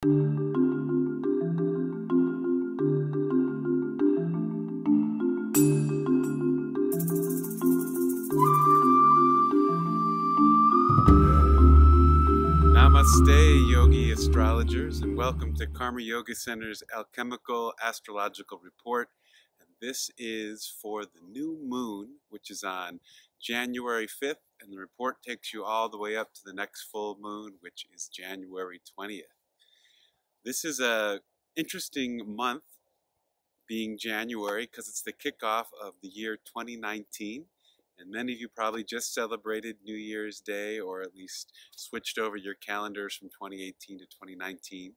Namaste, yogi astrologers, and welcome to Karma Yoga Center's Alchemical Astrological Report. And this is for the new moon, which is on January 5th, and the report takes you all the way up to the next full moon, which is January 20th. This is a interesting month, being January, because it's the kickoff of the year 2019. And many of you probably just celebrated New Year's Day, or at least switched over your calendars from 2018 to 2019.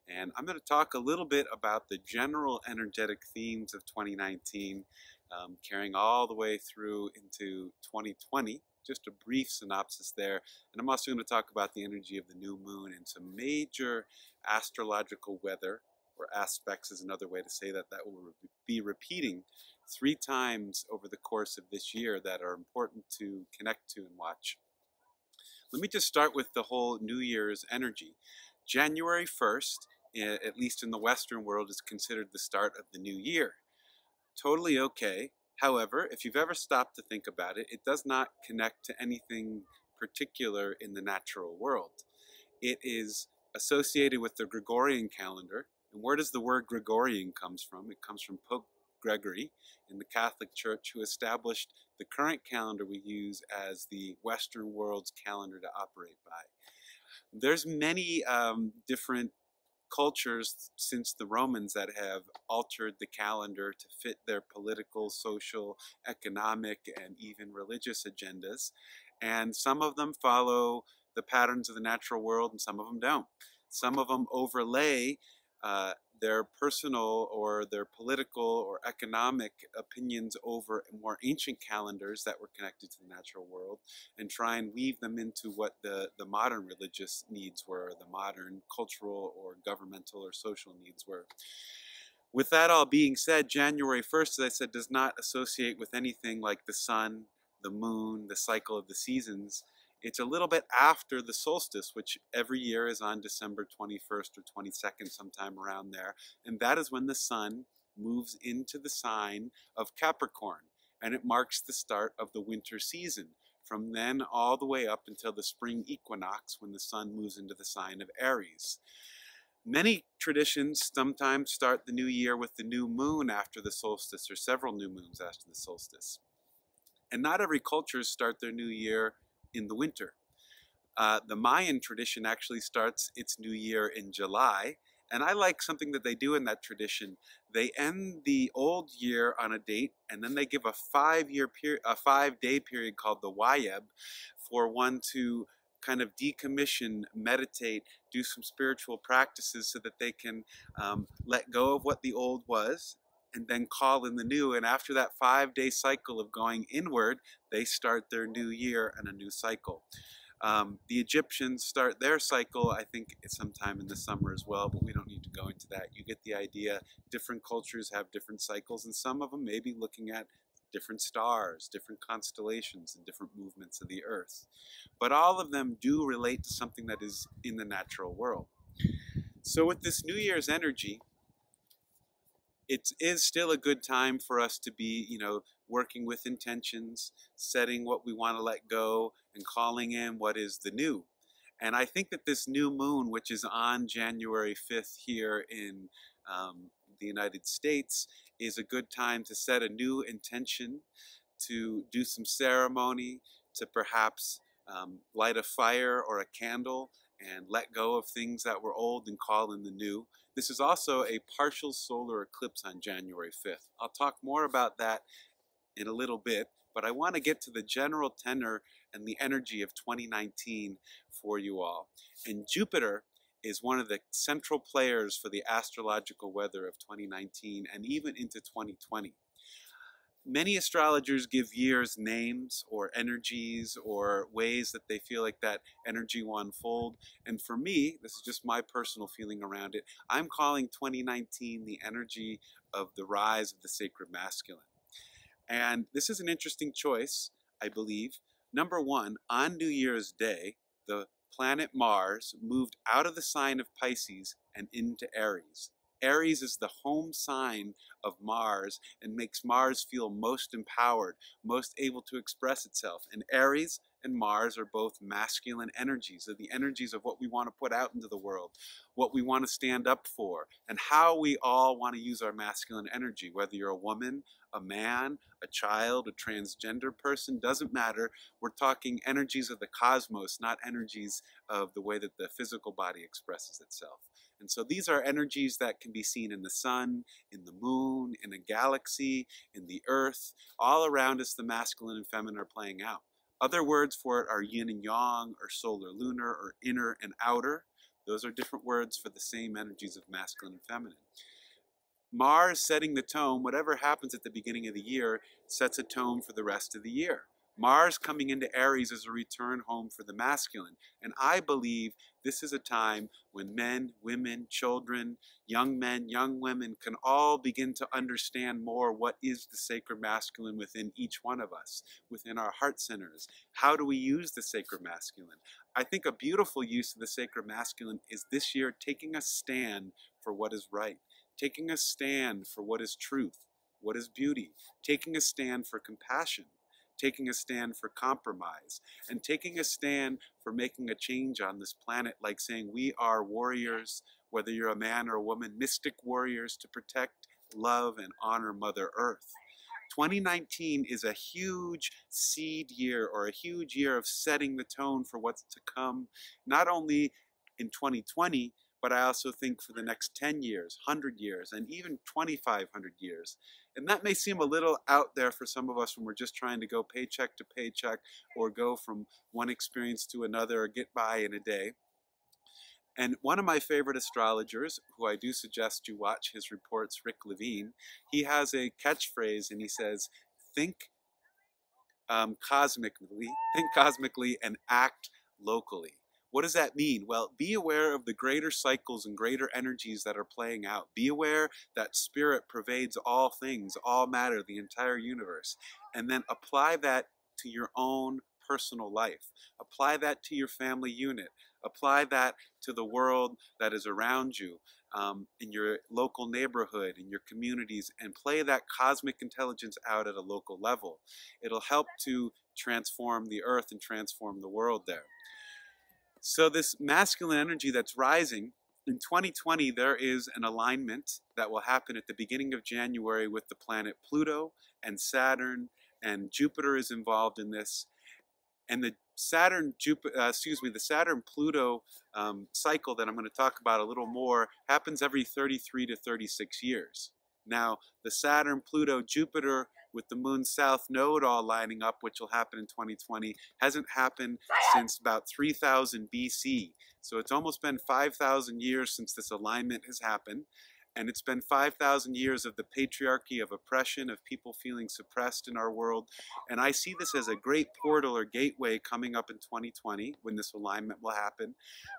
And I'm going to talk a little bit about the general energetic themes of 2019, carrying all the way through into 2020. Just a brief synopsis there. And I'm also going to talk about the energy of the new moon and some major astrological weather, or aspects is another way to say that, that will be repeating 3 times over the course of this year that are important to connect to and watch. Let me just start with the whole New Year's energy. January 1st, at least in the Western world, is considered the start of the new year. Totally okay. However, if you've ever stopped to think about it, it does not connect to anything particular in the natural world. It is associated with the Gregorian calendar. And where does the word Gregorian comes from? It comes from Pope Gregory in the Catholic Church, who established the current calendar we use as the Western world's calendar to operate by. There's many different cultures since the Romans that have altered the calendar to fit their political, social, economic, and even religious agendas. And some of them follow the patterns of the natural world, and some of them don't. Some of them overlay their personal or their political or economic opinions over more ancient calendars that were connected to the natural world, and try and weave them into what the modern religious needs were, the modern cultural or governmental or social needs were. With that all being said, January 1st, as I said, does not associate with anything like the sun, the moon, the cycle of the seasons. It's a little bit after the solstice, which every year is on December 21st or 22nd, sometime around there. And that is when the sun moves into the sign of Capricorn. And it marks the start of the winter season, from then all the way up until the spring equinox, when the sun moves into the sign of Aries. Many traditions sometimes start the new year with the new moon after the solstice, or several new moons after the solstice. And not every culture starts their new year in the winter. The Mayan tradition actually starts its new year in July, and I like something that they do in that tradition. They end the old year on a date, and then they give a 5-day period called the Wayeb for one to kind of decommission, meditate, do some spiritual practices so that they can let go of what the old was, and then call in the new. And after that 5-day cycle of going inward, they start their new year and a new cycle. The Egyptians start their cycle, I think, sometime in the summer as well, but we don't need to go into that. You get the idea. Different cultures have different cycles, and some of them may be looking at different stars, different constellations, and different movements of the earth. But all of them do relate to something that is in the natural world. So with this New Year's energy, it is still a good time for us to be, working with intentions, setting what we want to let go, and calling in what is the new. And I think that this new moon, which is on January 5th here in the United States, is a good time to set a new intention, to do some ceremony, to perhaps light a fire or a candle and let go of things that were old and call in the new. This is also a partial solar eclipse on January 5th. I'll talk more about that in a little bit, but I want to get to the general tenor and the energy of 2019 for you all. And Jupiter is one of the central players for the astrological weather of 2019 and even into 2020. Many astrologers give years names or energies or ways that they feel like that energy will unfold. And for me, this is just my personal feeling around it, I'm calling 2019 the energy of the rise of the sacred masculine. And this is an interesting choice, I believe. Number one, on New Year's Day, the planet Mars moved out of the sign of Pisces and into Aries. Aries is the home sign of Mars and makes Mars feel most empowered, most able to express itself. And Aries and Mars are both masculine energies, are the energies of what we want to put out into the world, what we want to stand up for, and how we all want to use our masculine energy. Whether you're a woman, a man, a child, a transgender person, doesn't matter. We're talking energies of the cosmos, not energies of the way that the physical body expresses itself. And so these are energies that can be seen in the sun, in the moon, in a galaxy, in the earth. All around us, the masculine and feminine are playing out. Other words for it are yin and yang, or solar lunar, or inner and outer. Those are different words for the same energies of masculine and feminine. Mars setting the tone, whatever happens at the beginning of the year, sets a tone for the rest of the year. Mars coming into Aries is a return home for the masculine. And I believe this is a time when men, women, children, young men, young women can all begin to understand more what is the sacred masculine within each one of us, within our heart centers. How do we use the sacred masculine? I think a beautiful use of the sacred masculine is this year taking a stand for what is right, taking a stand for what is truth, what is beauty, taking a stand for compassion, taking a stand for compromise, and taking a stand for making a change on this planet, like saying we are warriors, whether you're a man or a woman, mystic warriors to protect, love, and honor Mother Earth. 2019 is a huge seed year, or a huge year of setting the tone for what's to come, not only in 2020, but I also think for the next 10 years, 100 years, and even 2,500 years. And that may seem a little out there for some of us when we're just trying to go paycheck to paycheck, or go from one experience to another, or get by in a day. And one of my favorite astrologers, who I do suggest you watch his reports, Rick Levine, he has a catchphrase, and he says, think cosmically and act locally. What does that mean? Well, be aware of the greater cycles and greater energies that are playing out. Be aware that spirit pervades all things, all matter, the entire universe. And then apply that to your own personal life. Apply that to your family unit. Apply that to the world that is around you, in your local neighborhood, in your communities, and play that cosmic intelligence out at a local level. It'll help to transform the earth and transform the world there. So this masculine energy that's rising, in 2020 there is an alignment that will happen at the beginning of January with the planet Pluto and Saturn, and Jupiter is involved in this. And the Saturn-Pluto cycle that I'm going to talk about a little more happens every 33 to 36 years. Now, the Saturn-Pluto-Jupiter with the Moon South Node all lining up, which will happen in 2020, hasn't happened since about 3000 BC. So it's almost been 5,000 years since this alignment has happened. And it's been 5,000 years of the patriarchy, of oppression, of people feeling suppressed in our world. And I see this as a great portal or gateway coming up in 2020, when this alignment will happen,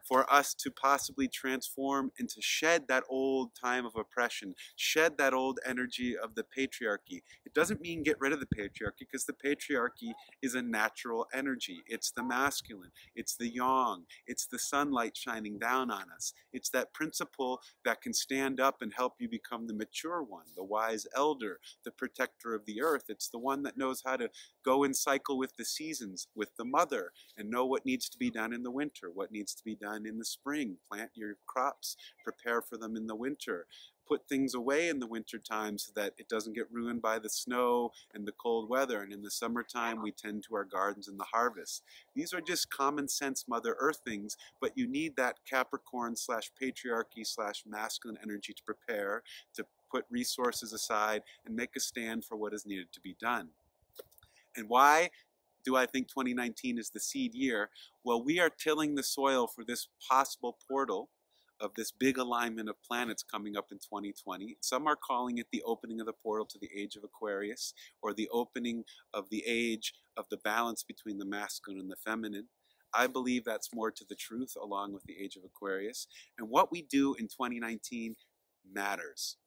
for us to possibly transform and to shed that old time of oppression, shed that old energy of the patriarchy. It doesn't mean get rid of the patriarchy, because the patriarchy is a natural energy. It's the masculine, it's the yang, it's the sunlight shining down on us. It's that principle that can stand up and help you become the mature one, the wise elder, the protector of the earth. It's the one that knows how to go and cycle with the seasons, with the mother, and know what needs to be done in the winter, what needs to be done in the spring. Plant your crops, prepare for them in the winter. Put things away in the winter time so that it doesn't get ruined by the snow and the cold weather. And in the summertime, we tend to our gardens in the harvest. These are just common sense Mother Earth things, but you need that Capricorn / patriarchy / masculine energy to prepare, to put resources aside and make a stand for what is needed to be done. And why do I think 2019 is the seed year? Well, we are tilling the soil for this possible portal of this big alignment of planets coming up in 2020. Some are calling it the opening of the portal to the age of Aquarius, or the opening of the age of the balance between the masculine and the feminine. I believe that's more to the truth, along with the age of Aquarius. And what we do in 2019 matters.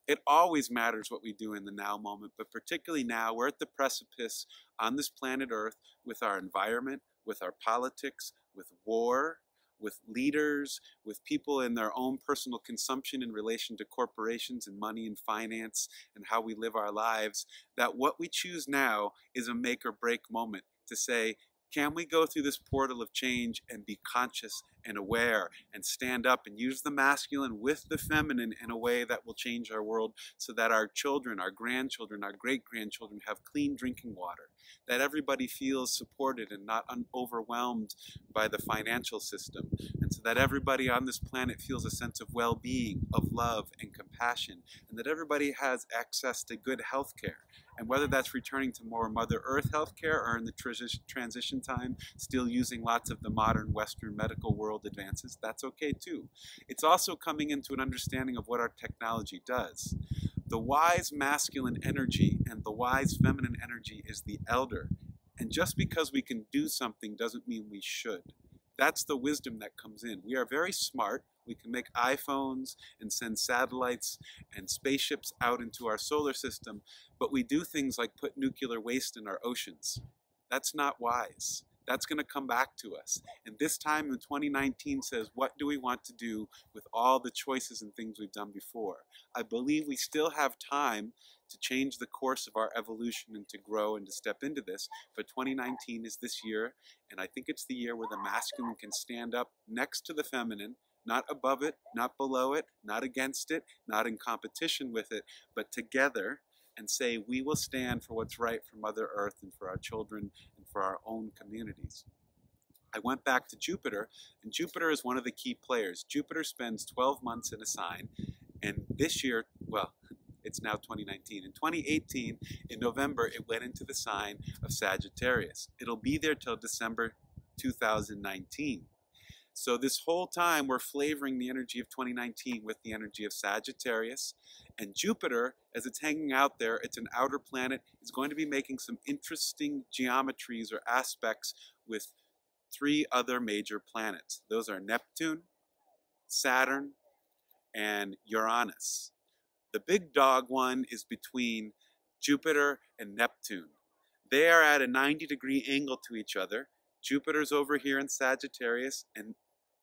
It always matters what we do in the now moment, but particularly now, we're at the precipice on this planet Earth with our environment, with our politics, with war, with leaders, with people in their own personal consumption in relation to corporations and money and finance and how we live our lives, that what we choose now is a make or break moment to say, can we go through this portal of change and be conscious and aware and stand up and use the masculine with the feminine in a way that will change our world so that our children, our grandchildren, our great-grandchildren have clean drinking water, that everybody feels supported and not overwhelmed by the financial system, and so that everybody on this planet feels a sense of well-being, of love and compassion, and that everybody has access to good health care. And whether that's returning to more Mother Earth healthcare or in the transition time, still using lots of the modern Western medical world advances, that's okay too. It's also coming into an understanding of what our technology does. The wise masculine energy and the wise feminine energy is the elder. And just because we can do something doesn't mean we should. That's the wisdom that comes in. We are very smart. We can make iPhones and send satellites and spaceships out into our solar system, but we do things like put nuclear waste in our oceans. That's not wise. That's going to come back to us. And this time in 2019 says, what do we want to do with all the choices and things we've done before? I believe we still have time to change the course of our evolution and to grow and to step into this. But 2019 is this year, and I think it's the year where the masculine can stand up next to the feminine, not above it, not below it, not against it, not in competition with it, but together, and say we will stand for what's right for Mother Earth and for our children and for our own communities. I went back to Jupiter, and Jupiter is one of the key players. Jupiter spends 12 months in a sign, and this year, well, it's now 2019. In 2018, in November, it went into the sign of Sagittarius. It'll be there till December 2019. So this whole time we're flavoring the energy of 2019 with the energy of Sagittarius. And Jupiter, as it's hanging out there, it's an outer planet, is going to be making some interesting geometries or aspects with 3 other major planets. Those are Neptune, Saturn, and Uranus. The big dog one is between Jupiter and Neptune. They are at a 90-degree angle to each other. Jupiter's over here in Sagittarius,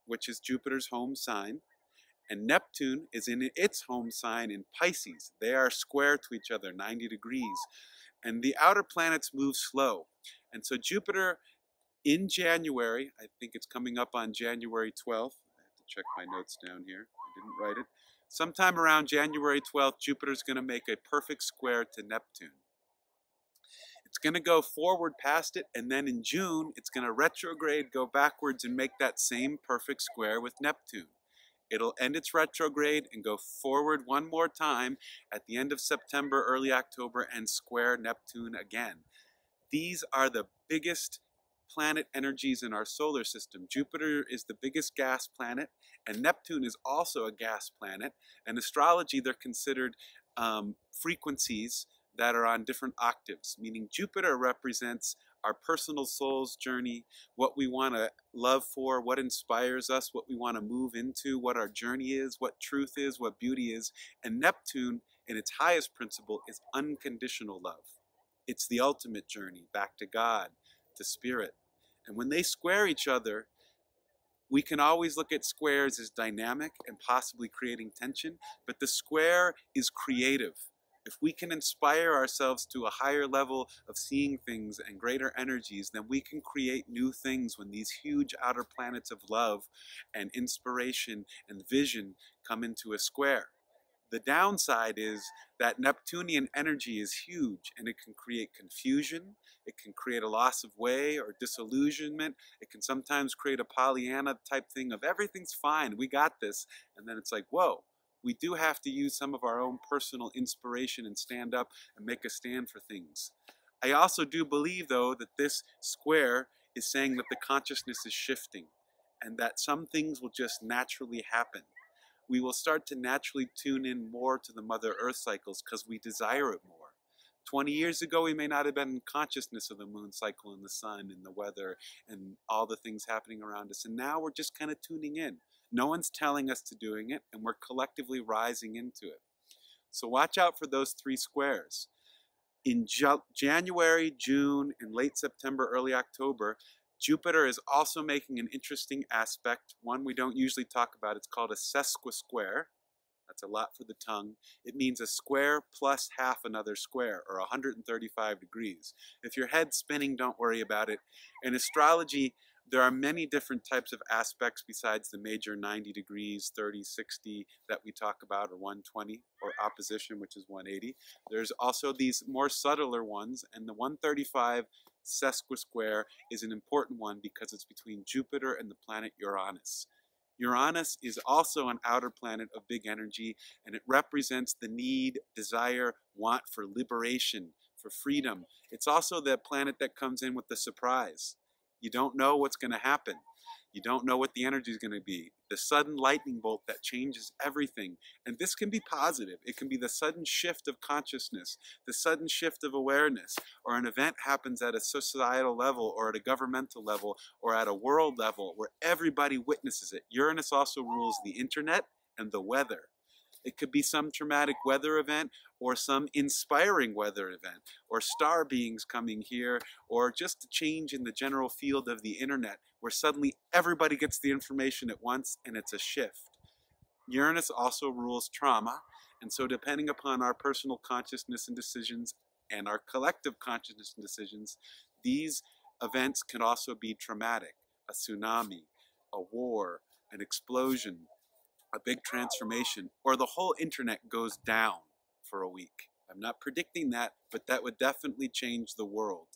which is Jupiter's home sign, and Neptune is in its home sign in Pisces. They are square to each other, 90 degrees, and the outer planets move slow. And so Jupiter in January, I think it's coming up on January 12th. I have to check my notes down here. I didn't write it. Sometime around January 12th, Jupiter's going to make a perfect square to Neptune. It's going to go forward past it, and then in June, it's going to retrograde, go backwards, and make that same perfect square with Neptune. It'll end its retrograde and go forward one more time at the end of September, early October, and square Neptune again. These are the biggest planet energies in our solar system. Jupiter is the biggest gas planet, and Neptune is also a gas planet. In astrology, they're considered frequencies that are on different octaves, meaning Jupiter represents our personal soul's journey, what we want to love for, what inspires us, what we want to move into, what our journey is, what truth is, what beauty is. And Neptune, in its highest principle, is unconditional love. It's the ultimate journey back to God, to spirit. And when they square each other, we can always look at squares as dynamic and possibly creating tension, but the square is creative. If we can inspire ourselves to a higher level of seeing things and greater energies, then we can create new things when these huge outer planets of love and inspiration and vision come into a square. The downside is that Neptunian energy is huge, and it can create confusion, it can create a loss of way or disillusionment, it can sometimes create a Pollyanna type thing of everything's fine, we got this, and then it's like, whoa. We do have to use some of our own personal inspiration and stand up and make a stand for things. I also do believe, though, that this square is saying that the consciousness is shifting and that some things will just naturally happen. We will start to naturally tune in more to the Mother Earth cycles because we desire it more. 20 years ago, we may not have been in consciousness of the moon cycle and the sun and the weather and all the things happening around us. And now we're just kind of tuning in. No one's telling us to doing it, and we're collectively rising into it. So watch out for those 3 squares. In January, June, and late September, early October, Jupiter is also making an interesting aspect, one we don't usually talk about. It's called a sesquisquare. That's a lot for the tongue. It means a square plus half another square, or 135 degrees. If your head's spinning, don't worry about it. In astrology, there are many different types of aspects besides the major 90 degrees, 30, 60 that we talk about, or 120, or opposition, which is 180. There's also these more subtler ones, and the 135 sesquisquare is an important one because it's between Jupiter and the planet Uranus. Uranus is also an outer planet of big energy, and it represents the need, desire, want for liberation, for freedom. It's also the planet that comes in with the surprise. You don't know what's going to happen. You don't know what the energy is going to be. The sudden lightning bolt that changes everything. And this can be positive. It can be the sudden shift of consciousness, the sudden shift of awareness, or an event happens at a societal level or at a governmental level or at a world level where everybody witnesses it. Uranus also rules the internet and the weather. It could be some traumatic weather event or some inspiring weather event or star beings coming here or just a change in the general field of the internet where suddenly everybody gets the information at once and it's a shift. Uranus also rules trauma, and so depending upon our personal consciousness and decisions and our collective consciousness and decisions, these events can also be traumatic. A tsunami, a war, an explosion, a big transformation, or the whole internet goes down for a week. I'm not predicting that, but that would definitely change the world.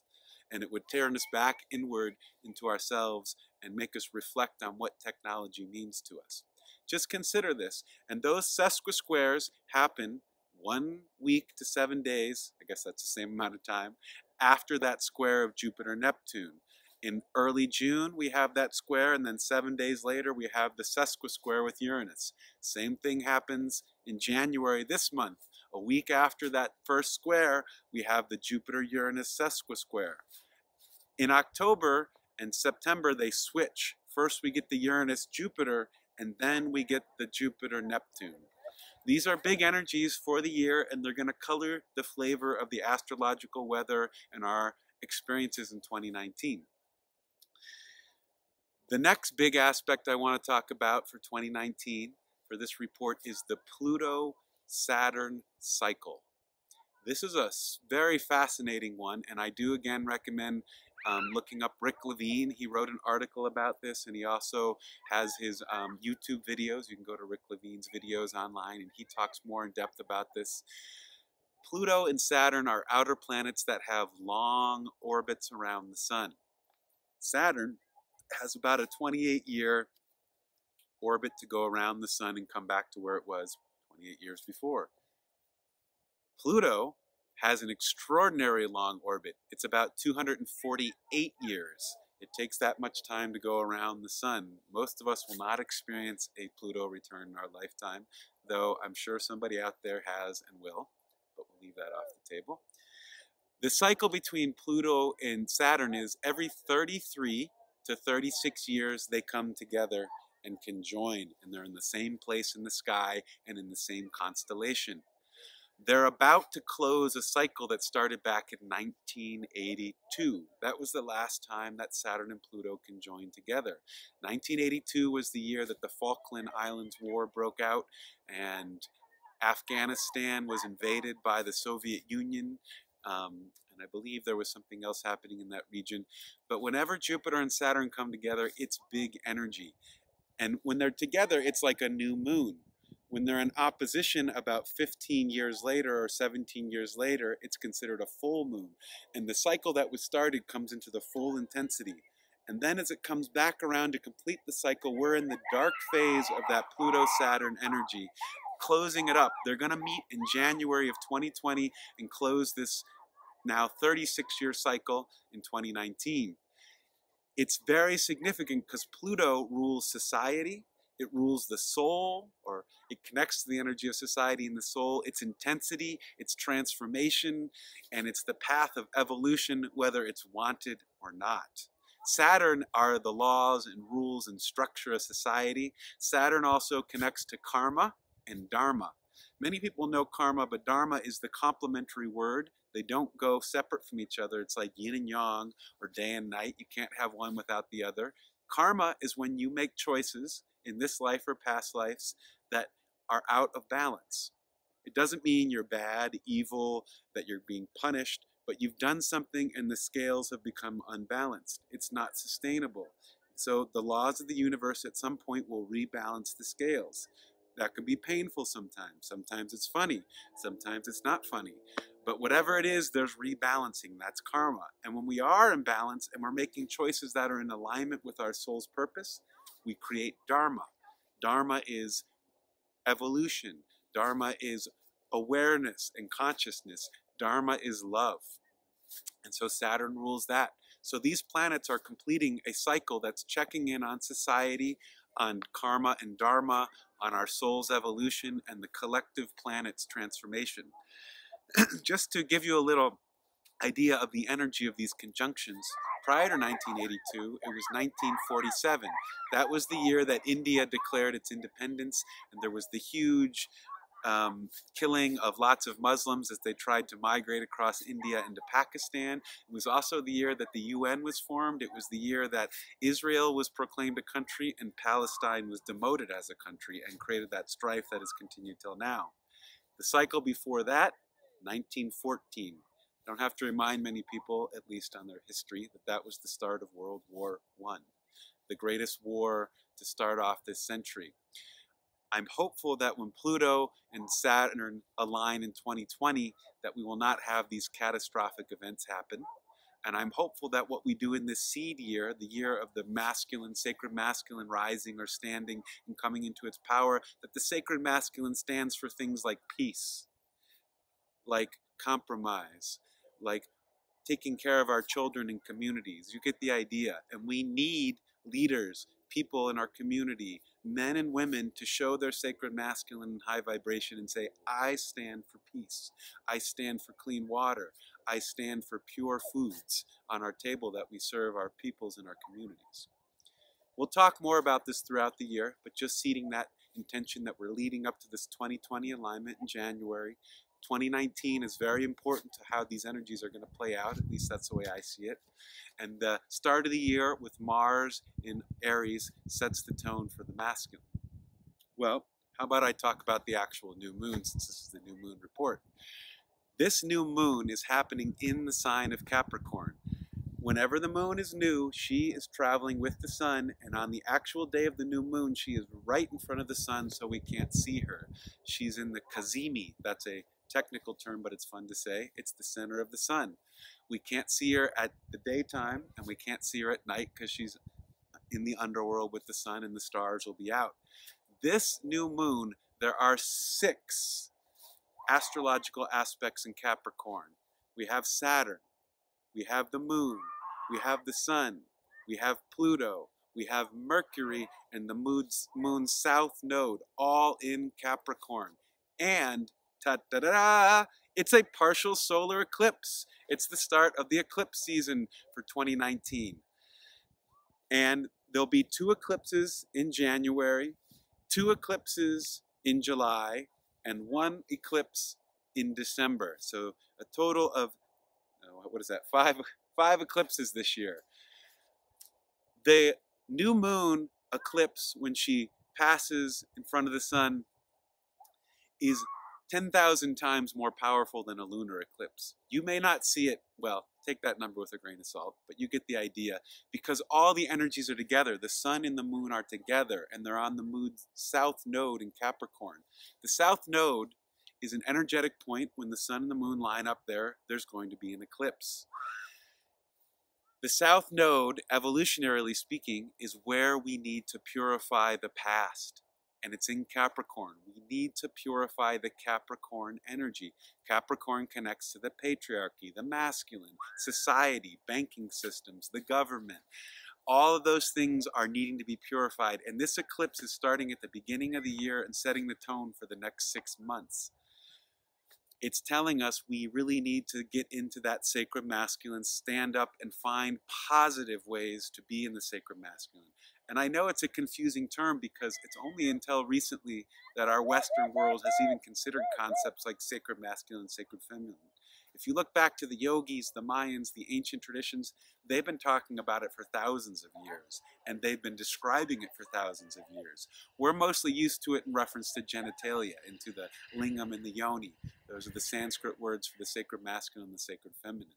And it would turn us back inward into ourselves and make us reflect on what technology means to us. Just consider this. And those sesquisquares happen 1 week to 7 days, I guess that's the same amount of time, after that square of Jupiter-Neptune. In early June, we have that square, and then 7 days later, we have the sesquisquare with Uranus. Same thing happens in January this month. A week after that first square, we have the Jupiter-Uranus sesquisquare. In October and September, they switch. First, we get the Uranus-Jupiter, and then we get the Jupiter-Neptune. These are big energies for the year, and they're going to color the flavor of the astrological weather and our experiences in 2019. The next big aspect I want to talk about for 2019 for this report is the Pluto-Saturn cycle. This is a very fascinating one, and I do again recommend looking up Rick Levine. He wrote an article about this, and he also has his YouTube videos. You can go to Rick Levine's videos online, and he talks more in depth about this. Pluto and Saturn are outer planets that have long orbits around the sun. Saturn has about a 28-year orbit to go around the sun and come back to where it was 28 years before. Pluto has an extraordinary long orbit. It's about 248 years. It takes that much time to go around the sun. Most of us will not experience a Pluto return in our lifetime, though I'm sure somebody out there has and will, but we'll leave that off the table. The cycle between Pluto and Saturn is every 33 to 36 years they come together and conjoin, and they're in the same place in the sky and in the same constellation. They're about to close a cycle that started back in 1982. That was the last time that Saturn and Pluto conjoined together. 1982 was the year that the Falkland Islands War broke out and Afghanistan was invaded by the Soviet Union. And I believe there was something else happening in that region. But whenever Jupiter and Saturn come together, it's big energy. And when they're together, it's like a new moon. When they're in opposition about 15 years later or 17 years later, it's considered a full moon. And the cycle that was started comes into the full intensity. And then as it comes back around to complete the cycle, we're in the dark phase of that Pluto-Saturn energy, closing it up. They're going to meet in January of 2020 and close this now 36-year cycle in 2019. It's very significant because Pluto rules society. It rules the soul, or it connects to the energy of society and the soul, its intensity, its transformation, and it's the path of evolution, whether it's wanted or not. Saturn are the laws and rules and structure of society. Saturn also connects to karma and dharma. Many people know karma, but dharma is the complementary word They don't go separate from each other. It's like yin and yang or day and night. You can't have one without the other. Karma is when you make choices in this life or past lives that are out of balance. It doesn't mean you're bad, evil, that you're being punished, but you've done something and the scales have become unbalanced. It's not sustainable. So the laws of the universe at some point will rebalance the scales. That can be painful sometimes. Sometimes it's funny. Sometimes it's not funny. But whatever it is, there's rebalancing. That's karma. And when we are in balance and we're making choices that are in alignment with our soul's purpose, we create dharma. Dharma is evolution. Dharma is awareness and consciousness. Dharma is love. And so Saturn rules that. So these planets are completing a cycle that's checking in on society, on karma and dharma, on our soul's evolution, and the collective planet's transformation. Just to give you a little idea of the energy of these conjunctions, prior to 1982, it was 1947. That was the year that India declared its independence, and there was the huge killing of lots of Muslims as they tried to migrate across India into Pakistan. It was also the year that the UN was formed. It was the year that Israel was proclaimed a country and Palestine was demoted as a country and created that strife that has continued till now. The cycle before that, 1914. I don't have to remind many people, at least on their history, that that was the start of World War I, the greatest war to start off this century. I'm hopeful that when Pluto and Saturn align in 2020, that we will not have these catastrophic events happen. And I'm hopeful that what we do in this seed year, the year of the masculine, sacred masculine rising or standing and coming into its power, that the sacred masculine stands for things like peace, like compromise, like taking care of our children and communities. You get the idea. And we need leaders, people in our community, men and women, to show their sacred masculine and high vibration and say, I stand for peace. I stand for clean water. I stand for pure foods on our table that we serve our peoples and our communities. We'll talk more about this throughout the year, but just seeding that intention that we're leading up to this 2020 alignment in January. 2019 is very important to how these energies are going to play out. At least that's the way I see it. And the start of the year with Mars in Aries sets the tone for the masculine. Well, how about I talk about the actual new moon, since this is the new moon report. This new moon is happening in the sign of Capricorn. Whenever the moon is new, she is traveling with the sun, and on the actual day of the new moon, she is right in front of the sun so we can't see her. She's in the Cazimi. That's a technical term, but it's fun to say. It's the center of the sun. We can't see her at the daytime, and we can't see her at night because she's in the underworld with the sun and the stars will be out. This new moon, there are 6 astrological aspects in Capricorn. We have Saturn, we have the moon, we have the sun, we have Pluto, we have Mercury and the moon's south node, all in Capricorn. And ta-da-da-da, it's a partial solar eclipse. It's the start of the eclipse season for 2019. And there'll be 2 eclipses in January, 2 eclipses in July, and 1 eclipse in December. So a total of, what is that, 5 eclipses this year. The new moon eclipse, when she passes in front of the sun, is 10,000 times more powerful than a lunar eclipse. You may not see it, well, take that number with a grain of salt, but you get the idea, because all the energies are together. The sun and the moon are together, and they're on the moon's south node in Capricorn. The south node is an energetic point. When the sun and the moon line up there, there's going to be an eclipse. The south node, evolutionarily speaking, is where we need to purify the past. And it's in Capricorn. We need to purify the Capricorn energy. Capricorn connects to the patriarchy, the masculine, society, banking systems, the government. All of those things are needing to be purified. And this eclipse is starting at the beginning of the year and setting the tone for the next 6 months. It's telling us we really need to get into that sacred masculine, stand up and find positive ways to be in the sacred masculine. And I know it's a confusing term because it's only until recently that our Western world has even considered concepts like sacred masculine and sacred feminine. If you look back to the yogis, the Mayans, the ancient traditions, they've been talking about it for thousands of years, and they've been describing it for thousands of years. We're mostly used to it in reference to genitalia, into the lingam and the yoni. Those are the Sanskrit words for the sacred masculine and the sacred feminine.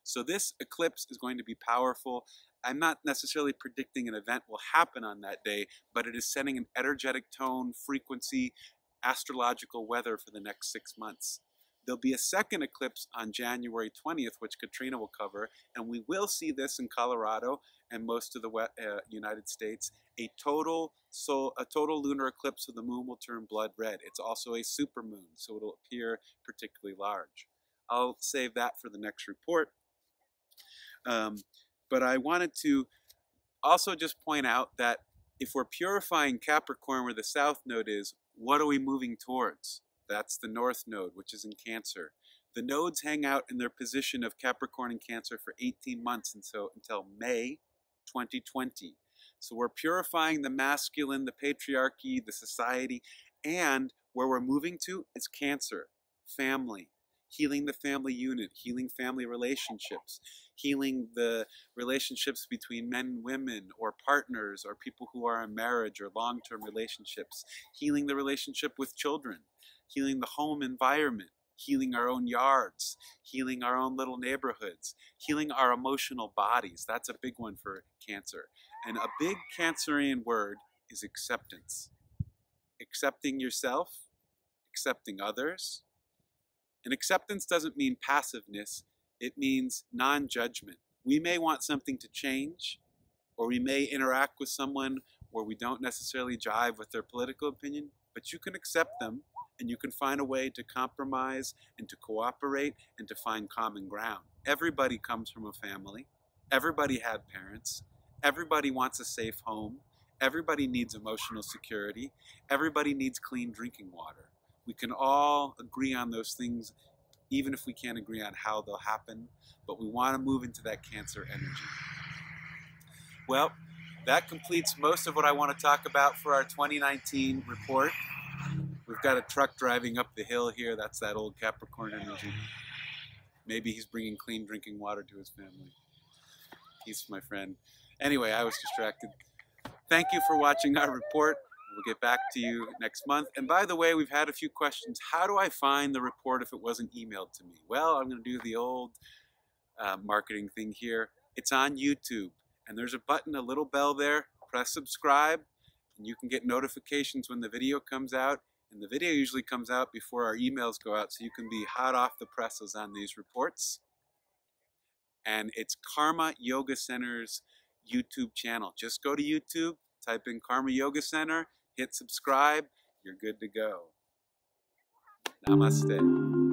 So this eclipse is going to be powerful. I'm not necessarily predicting an event will happen on that day, but it is setting an energetic tone, frequency, astrological weather for the next 6 months. There'll be a second eclipse on January 20th, which Katrina will cover, and we will see this in Colorado and most of the United States. A total lunar eclipse of the moon will turn blood red. It's also a supermoon, so it'll appear particularly large. I'll save that for the next report. But I wanted to also just point out that if we're purifying Capricorn where the south node is, what are we moving towards? That's the north node, which is in Cancer. The nodes hang out in their position of Capricorn and Cancer for 18 months until May 2020. So we're purifying the masculine, the patriarchy, the society, and where we're moving to is Cancer, family, healing the family unit, healing family relationships, healing the relationships between men and women or partners or people who are in marriage or long-term relationships, healing the relationship with children, healing the home environment, healing our own yards, healing our own little neighborhoods, healing our emotional bodies. That's a big one for Cancer. And a big Cancerian word is acceptance. Accepting yourself, accepting others. And acceptance doesn't mean passiveness, it means non-judgment. We may want something to change, or we may interact with someone where we don't necessarily jive with their political opinion, but you can accept them, and you can find a way to compromise and to cooperate and to find common ground. Everybody comes from a family. Everybody had parents. Everybody wants a safe home. Everybody needs emotional security. Everybody needs clean drinking water. We can all agree on those things, even if we can't agree on how they'll happen, but we want to move into that Cancer energy. Well, that completes most of what I want to talk about for our 2019 report. We've got a truck driving up the hill here. That's that old Capricorn energy. Maybe he's bringing clean drinking water to his family. He's my friend. Anyway, I was distracted. Thank you for watching our report. We'll get back to you next month. And by the way, we've had a few questions. How do I find the report if it wasn't emailed to me? Well, I'm going to do the old marketing thing here. It's on YouTube. And there's a button, a little bell there. Press subscribe. And you can get notifications when the video comes out. And the video usually comes out before our emails go out, so you can be hot off the presses on these reports. And it's Karma Yoga Center's YouTube channel. Just go to YouTube, type in Karma Yoga Center, hit subscribe, you're good to go. Namaste.